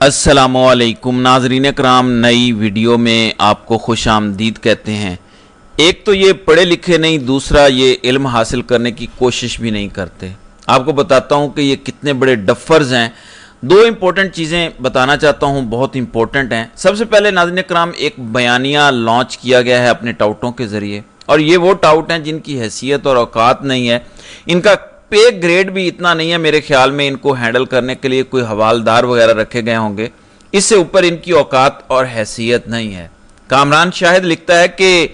السلام علیکم ناظرین کرام، نئی ویڈیو میں آپ کو خوش آمدید کہتے ہیں۔ ایک تو یہ پڑھے لکھے نہیں، دوسرا یہ علم حاصل کرنے کی کوشش بھی نہیں کرتے۔ آپ کو بتاتا ہوں کہ یہ کتنے بڑے ڈفرز ہیں۔ دو امپورٹنٹ چیزیں بتانا چاہتا ہوں، بہت امپورٹنٹ ہیں۔ سب سے پہلے ناظرین کرام، ایک بیانیہ لانچ کیا گیا ہے اپنے ٹاؤٹوں کے ذریعے، اور یہ وہ ٹاؤٹ ہیں جن کی حیثیت اور اوقات نہیں ہے، ان کا پے گریڈ بھی اتنا نہیں ہے میرے خیال میں، ان کو ہینڈل کرنے کے لیے کوئی حوالدار وغیرہ رکھے گئے ہوں گے، اس سے اوپر ان کی اوقات اور حیثیت نہیں ہے۔ کامران شاہد لکھتا ہے کہ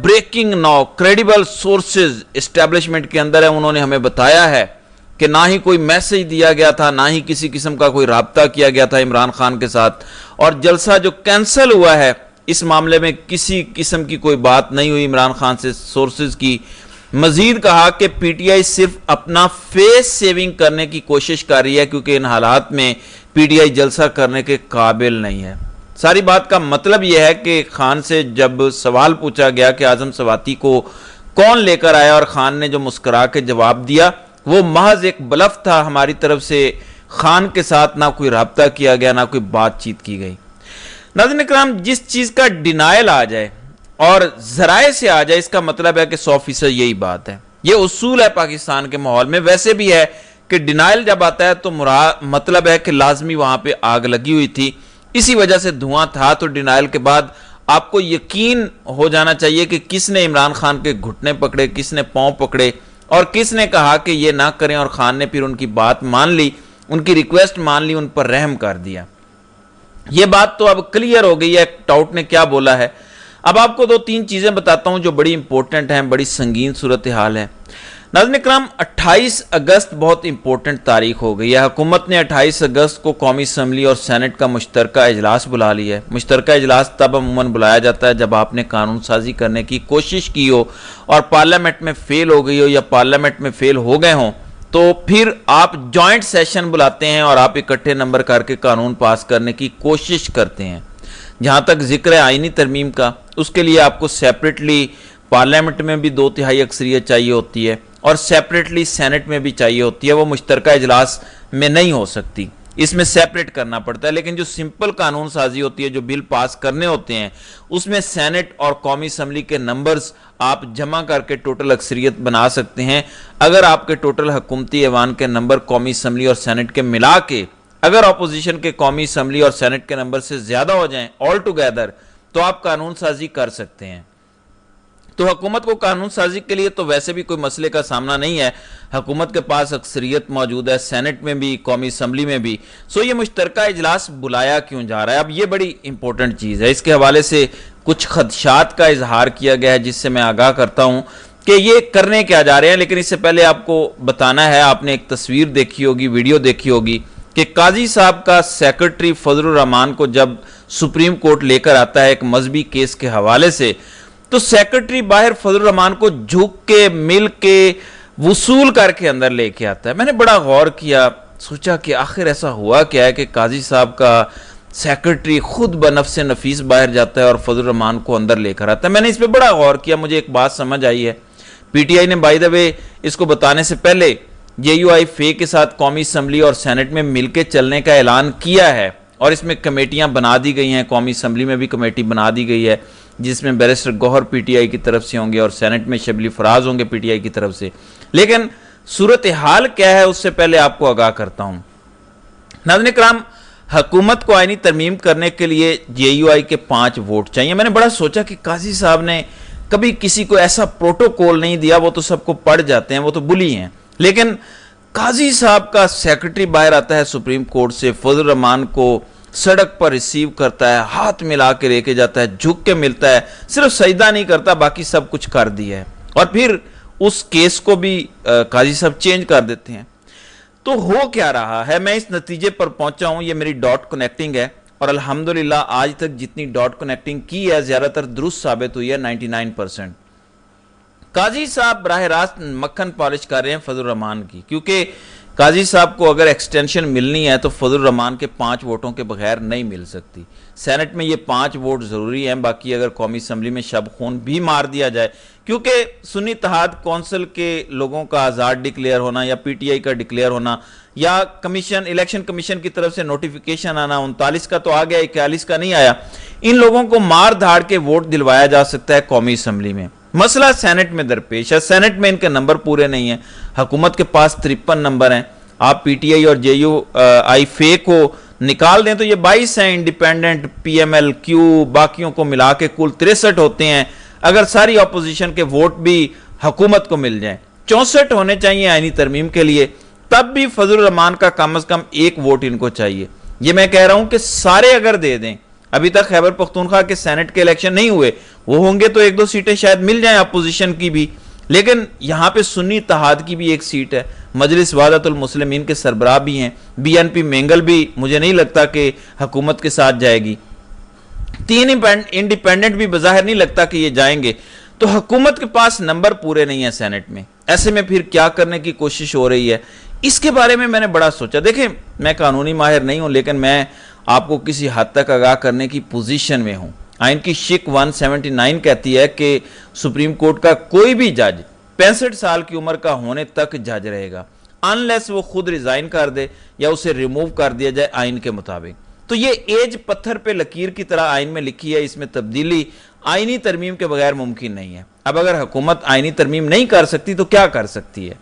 breaking now credible sources establishment کے اندر ہے، انہوں نے ہمیں بتایا ہے کہ نہ ہی کوئی میسج دیا گیا تھا، نہ ہی کسی قسم کا کوئی رابطہ کیا گیا تھا عمران خان کے ساتھ، اور جلسہ جو کینسل ہوا ہے اس معاملے میں کسی قسم کی کوئی بات نہیں ہوئی عمران خان سے سورسز کی۔ مزید کہا کہ پی ٹی آئی صرف اپنا فیس سیونگ کرنے کی کوشش کر رہی ہے، کیونکہ ان حالات میں پی ٹی آئی جلسہ کرنے کے قابل نہیں ہے۔ ساری بات کا مطلب یہ ہے کہ خان سے جب سوال پوچھا گیا کہ اعظم سواتی کو کون لے کر آیا، اور خان نے جو مسکرا کے جواب دیا وہ محض ایک بلف تھا ہماری طرف سے، خان کے ساتھ نہ کوئی رابطہ کیا گیا، نہ کوئی بات چیت کی گئی۔ ناظرین کرام، جس چیز کا ڈینائل آ جائے اور ذرائع سے آ جائے، اس کا مطلب ہے کہ 100% یہی بات ہے۔ یہ اصول ہے پاکستان کے ماحول میں، ویسے بھی ہے کہ ڈینائل جب آتا ہے تو مطلب ہے کہ لازمی وہاں پہ آگ لگی ہوئی تھی، اسی وجہ سے دھواں تھا۔ تو ڈینائل کے بعد آپ کو یقین ہو جانا چاہیے کہ کس نے عمران خان کے گھٹنے پکڑے، کس نے پاؤں پکڑے، اور کس نے کہا کہ یہ نہ کریں، اور خان نے پھر ان کی بات مان لی، ان کی ریکویسٹ مان لی، ان پر رحم کر دیا۔ یہ بات تو اب کلیئر ہو گئی ہے ٹاؤٹ نے کیا بولا ہے۔ اب آپ کو دو تین چیزیں بتاتا ہوں جو بڑی امپورٹنٹ ہیں، بڑی سنگین صورتحال ہے۔ ناظرین کرام، 28 اگست بہت امپورٹنٹ تاریخ ہو گئی ہے۔ حکومت نے 28 اگست کو قومی اسمبلی اور سینٹ کا مشترکہ اجلاس بلا لیا ہے۔ مشترکہ اجلاس تب عموماً بلایا جاتا ہے جب آپ نے قانون سازی کرنے کی کوشش کی ہو اور پارلیمنٹ میں فیل ہو گئی ہو یا پارلیمنٹ میں فیل ہو گئے ہوں، تو پھر آپ جوائنٹ سیشن بلاتے ہیں اور آپ اکٹھے نمبر کر کے قانون پاس کرنے کی کوشش کرتے ہیں۔ جہاں تک ذکر ہے آئینی ترمیم کا، اس کے لیے آپ کو سیپریٹلی پارلیمنٹ میں بھی 2/3 اکثریت چاہیے ہوتی ہے، اور سیپریٹلی سینٹ میں بھی چاہیے ہوتی ہے۔ وہ مشترکہ اجلاس میں نہیں ہو سکتی، اس میں سیپریٹ کرنا پڑتا ہے۔ لیکن جو سمپل قانون سازی ہوتی ہے، جو بل پاس کرنے ہوتے ہیں، اس میں سینٹ اور قومی اسمبلی کے نمبرز آپ جمع کر کے ٹوٹل اکثریت بنا سکتے ہیں۔ اگر آپ کے ٹوٹل حکومتی ایوان کے نمبر قومی اسمبلی اور سینٹ کے ملا کے اگر اپوزیشن کے قومی اسمبلی اور سینٹ کے نمبر سے زیادہ ہو جائیں آل ٹوگیدر، تو آپ قانون سازی کر سکتے ہیں۔ تو حکومت کو قانون سازی کے لیے تو ویسے بھی کوئی مسئلے کا سامنا نہیں ہے، حکومت کے پاس اکثریت موجود ہے، سینٹ میں بھی، قومی اسمبلی میں بھی۔ یہ مشترکہ اجلاس بلایا کیوں جا رہا ہے؟ اب یہ بڑی امپورٹنٹ چیز ہے۔ اس کے حوالے سے کچھ خدشات کا اظہار کیا گیا ہے، جس سے میں آگاہ کرتا ہوں کہ یہ کرنے کیا جا رہے ہیں۔ لیکن اس سے پہلے آپ کو بتانا ہے، آپ نے ایک تصویر دیکھی ہوگی، ویڈیو دیکھی ہوگی کہ قاضی صاحب کا سیکرٹری فضل الرحمان کو جب سپریم کورٹ لے کر آتا ہے ایک مذہبی کیس کے حوالے سے، تو سیکرٹری باہر فضل الرحمان کو جھک کے مل کے وصول کر کے اندر لے کے آتا ہے۔ میں نے بڑا غور کیا، سوچا کہ آخر ایسا ہوا کیا ہے کہ قاضی صاحب کا سیکرٹری خود بنفس نفیس باہر جاتا ہے اور فضل الرحمان کو اندر لے کر آتا ہے۔ میں نے اس پہ بڑا غور کیا، مجھے ایک بات سمجھ آئی ہے۔ پی ٹی آئی نے بائی دا وے اس کو بتانے سے پہلے جے یو آئی فے کے ساتھ قومی اسمبلی اور سینٹ میں مل کے چلنے کا اعلان کیا ہے، اور اس میں کمیٹیاں بنا دی گئی ہیں۔ قومی اسمبلی میں بھی کمیٹی بنا دی گئی ہے، جس میں barrister Gauhar P T I کی طرف سے ہوں گے، اور سینٹ میں شبلی فراز ہوں گے پی ٹی آئی کی طرف سے۔ لیکن صورتحال کیا ہے اس سے پہلے آپ کو آگاہ کرتا ہوں۔ ناظرین کرام، حکومت کو آئینی ترمیم کرنے کے لیے جے یو آئی کے 5 ووٹ چاہیے۔ میں نے بڑا سوچا کہ قاضی صاحب نے کبھی کسی کو ایسا پروٹوکول نہیں دیا، وہ تو سب کو پڑھ جاتے ہیں، وہ تو بلی ہیں۔ لیکن قاضی صاحب کا سیکرٹری باہر آتا ہے سپریم کورٹ سے، فضل الرحمان کو سڑک پر ریسیو کرتا ہے، ہاتھ ملا کے لے کے جاتا ہے، جھک کے ملتا ہے، صرف سجدہ نہیں کرتا، باقی سب کچھ کر دیا ہے، اور پھر اس کیس کو بھی قاضی صاحب چینج کر دیتے ہیں۔ تو ہو کیا رہا ہے؟ میں اس نتیجے پر پہنچا ہوں، یہ میری ڈاٹ کنیکٹنگ ہے، اور الحمدللہ آج تک جتنی ڈاٹ کنیکٹنگ کی ہے زیادہ تر درست ثابت ہوئی ہے، 99%۔ قاضی صاحب براہ راست مکھن پالش کر رہے ہیں فضل الرحمان کی، کیونکہ قاضی صاحب کو اگر ایکسٹینشن ملنی ہے تو فضل الرحمان کے 5 ووٹوں کے بغیر نہیں مل سکتی. سینٹ میں یہ 5 ووٹ ضروری ہیں. باقی اگر قومی اسمبلی میں شب خون بھی مار دیا جائے، کیونکہ سنی اتحاد کونسل کے لوگوں کا آزاد ڈکلیئر ہونا یا پی ٹی آئی کا ڈکلیئر ہونا یا الیکشن کمیشن کی طرف سے نوٹیفیکیشن آنا 39 کا تو آ گیا، 41 کا نہیں آیا، ان لوگوں کو مار دھاڑ کے ووٹ دلوایا جا سکتا ہے قومی اسمبلی میں. مسئلہ سینٹ میں درپیش ہے. سینٹ میں ان کے نمبر پورے نہیں ہیں. حکومت کے پاس 53 نمبر ہیں. آپ پی ٹی آئی اور جے یو آئی فے کو نکال دیں تو یہ 22 ہیں. انڈیپینڈنٹ، پی ایم ایل، کیو، باقیوں کو ملا کے کل 63 ہوتے ہیں. اگر ساری اپوزیشن کے ووٹ بھی حکومت کو مل جائیں، 64 ہونے چاہیے آئینی ترمیم کے لیے، تب بھی فضل الرحمان کا کم از کم 1 ووٹ ان کو چاہیے. یہ میں کہہ رہا ہوں کہ سارے اگر دے دیں، ابھی تک خیبر پختونخوا کے سینٹ کے الیکشن نہیں ہوئے، وہ ہوں گے تو 1-2 سیٹیں شاید مل جائیں اپوزیشن کی بھی، لیکن یہاں پہ سنی اتحاد کی بھی 1 سیٹ ہے. مجلس وحدت المسلمین کے سربراہ بھی ہیں. بی این پی مینگل بھی مجھے نہیں لگتا کہ حکومت کے ساتھ جائے گی. 3 انڈیپینڈنٹ بھی بظاہر نہیں لگتا کہ یہ جائیں گے. تو حکومت کے پاس نمبر پورے نہیں ہیں سینٹ میں. ایسے میں پھر کیا کرنے کی کوشش ہو رہی ہے، اس کے بارے میں نے بڑا سوچا. دیکھیں، میں قانونی ماہر نہیں ہوں، لیکن میں آپ کو کسی حد تک آگاہ کرنے کی پوزیشن میں ہوں. آئین کی شک 179 کہتی ہے کہ سپریم کورٹ کا کوئی بھی جج 65 سال کی عمر کا ہونے تک جج رہے گا، انلیس وہ خود ریزائن کر دے یا اسے ریموو کر دیا جائے آئین کے مطابق. تو یہ ایج پتھر پہ لکیر کی طرح آئین میں لکھی ہے. اس میں تبدیلی آئینی ترمیم کے بغیر ممکن نہیں ہے. اب اگر حکومت آئینی ترمیم نہیں کر سکتی تو کیا کر سکتی ہے؟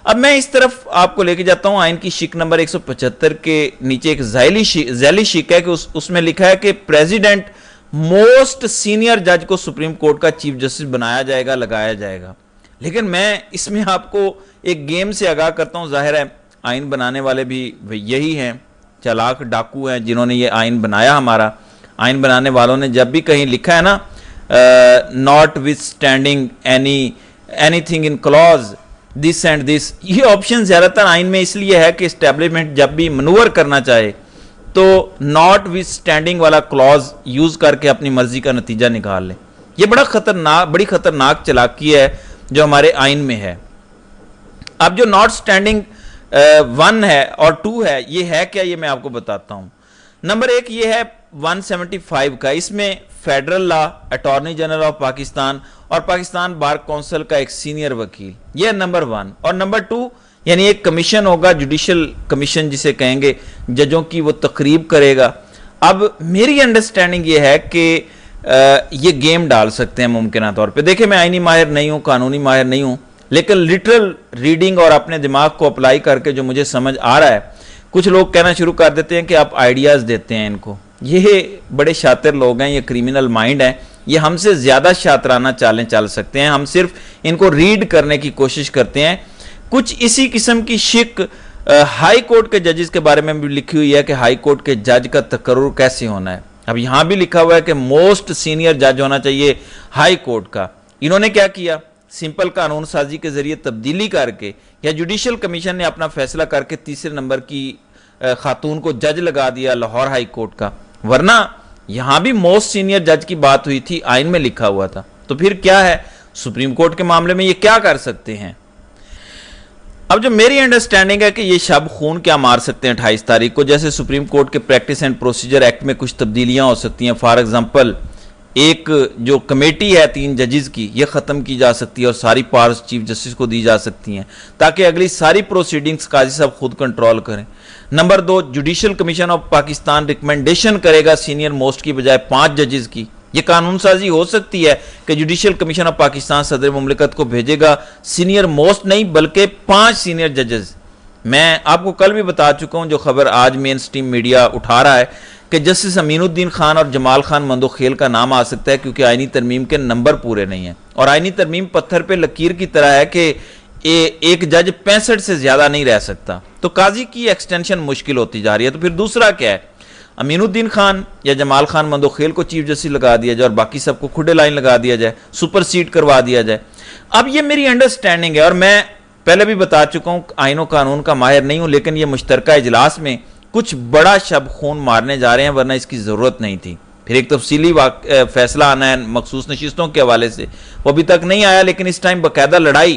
اب میں اس طرف آپ کو لے کے جاتا ہوں. آئین کی شک نمبر 175 کے نیچے ایک ذیلی شک ہے کہ اس میں لکھا ہے کہ پریزیڈنٹ موسٹ سینئر جج کو سپریم کورٹ کا چیف جسٹس بنایا جائے گا، لگایا جائے گا. لیکن میں اس میں آپ کو ایک گیم سے آگاہ کرتا ہوں. ظاہر ہے آئین بنانے والے بھی یہی ہیں، چلاک ڈاکو ہیں جنہوں نے یہ آئین بنایا. ہمارا آئین بنانے والوں نے جب بھی کہیں لکھا ہے نا notwithstanding anything in clause this and this, یہ آپشن زیادہ تر آئین میں اس لیے ہے کہ اسٹیبلشمنٹ جب بھی منور کرنا چاہے تو ناٹ وتھ اسٹینڈنگ والا کلوز یوز کر کے اپنی مرضی کا نتیجہ نکال لیں. یہ بڑی خطرناک چلاکی ہے جو ہمارے آئین میں ہے. اب جو ناٹ اسٹینڈنگ 1 ہے اور 2 ہے، یہ ہے کیا، یہ میں آپ کو بتاتا ہوں. نمبر 1 یہ ہے 175 کا. اس میں federal law, attorney general of Pakistan اور پاکستان بار کونسل کا ایک سینئر وکیل، یہ نمبر 1. اور نمبر 2 یعنی ایک کمیشن ہوگا، جوڈیشل کمیشن جسے کہیں گے، ججوں کی، وہ تقریب کرے گا. اب میری انڈرسٹینڈنگ یہ ہے کہ یہ گیم ڈال سکتے ہیں ممکنہ طور پہ. دیکھیں، میں آئینی ماہر نہیں ہوں، قانونی ماہر نہیں ہوں، لیکن لٹرل ریڈنگ اور اپنے دماغ کو اپلائی کر کے جو مجھے سمجھ آ رہا ہے، کچھ لوگ کہنا شروع کر دیتے ہیں کہ آپ آئیڈیاز دیتے ہیں ان کو. یہ بڑے شاطر لوگ ہیں، یہ کریمنل مائنڈ ہیں، یہ ہم سے زیادہ شاطرانہ چالیں چل سکتے ہیں. ہم صرف ان کو ریڈ کرنے کی کوشش کرتے ہیں. کچھ اسی قسم کی شک ہائی کورٹ کے ججز کے بارے میں بھی لکھی ہوئی ہے کہ ہائی کورٹ کے جج کا تقرر کیسے ہونا ہے. اب یہاں بھی لکھا ہوا ہے کہ موسٹ سینئر جج ہونا چاہیے ہائی کورٹ کا. انہوں نے کیا کیا؟ سمپل قانون سازی کے ذریعے تبدیلی کر کے یا جوڈیشل کمیشن نے اپنا فیصلہ کر کے 3 نمبر کی خاتون کو جج لگا دیا لاہور ہائی کورٹ کا. ورنہ یہاں بھی موسٹ سینئر جج کی بات ہوئی تھی، آئین میں لکھا ہوا تھا. تو پھر کیا ہے، سپریم کورٹ کے معاملے میں یہ کیا کر سکتے ہیں؟ اب جو میری انڈرسٹینڈنگ ہے کہ یہ شب خون کیا مار سکتے ہیں 28 تاریخ کو. جیسے سپریم کورٹ کے پریکٹس اینڈ پروسیجر ایکٹ میں کچھ تبدیلیاں ہو سکتی ہیں. فار ایگزامپل ایک جو کمیٹی ہے 3 ججز کی، یہ ختم کی جا سکتی ہے اور ساری پاورز چیف جسٹس کو دی جا سکتی ہیں تاکہ اگلی ساری پروسیڈنگز قاضی صاحب خود کنٹرول کریں. Number 2، judicial commission of Pakistan recommendation کرے گا سینئر موسٹ کی بجائے 5 ججز کی. یہ قانون سازی ہو سکتی ہے کہ جوڈیشل کمیشن آف پاکستان صدر مملکت کو بھیجے گا سینئر موسٹ نہیں بلکہ 5 سینئر ججز. میں آپ کو کل بھی بتا چکا ہوں، جو خبر آج مین سٹریم میڈیا اٹھا رہا ہے کہ جسٹس امین الدین خان اور جمال خان مندوخیل کا نام آ سکتا ہے کیونکہ آئینی ترمیم کے نمبر پورے نہیں ہیں. اور آئینی ترمیم پتھر پہ لکیر کی طرح ہے کہ ایک جج 65 سے زیادہ نہیں رہ سکتا. تو قاضی کی ایکسٹینشن مشکل ہوتی جا رہی ہے. تو پھر دوسرا کیا ہے، امین الدین خان یا جمال خان مندوخیل کو چیف جسٹس لگا دیا جائے اور باقی سب کو کھڈے لائن لگا دیا جائے، سپر سیڈ کروا دیا جائے. اب یہ میری انڈرسٹینڈنگ ہے اور میں پہلے بھی بتا چکا ہوں آئین و قانون کا ماہر نہیں ہوں، لیکن یہ مشترکہ اجلاس میں کچھ بڑا شب خون مارنے جا رہے ہیں، ورنہ اس کی ضرورت نہیں تھی. پھر ایک تفصیلی فیصلہ آنا ہے مخصوص نشستوں کے حوالے سے، وہ ابھی تک نہیں آیا، لیکن اس ٹائم باقاعدہ لڑائی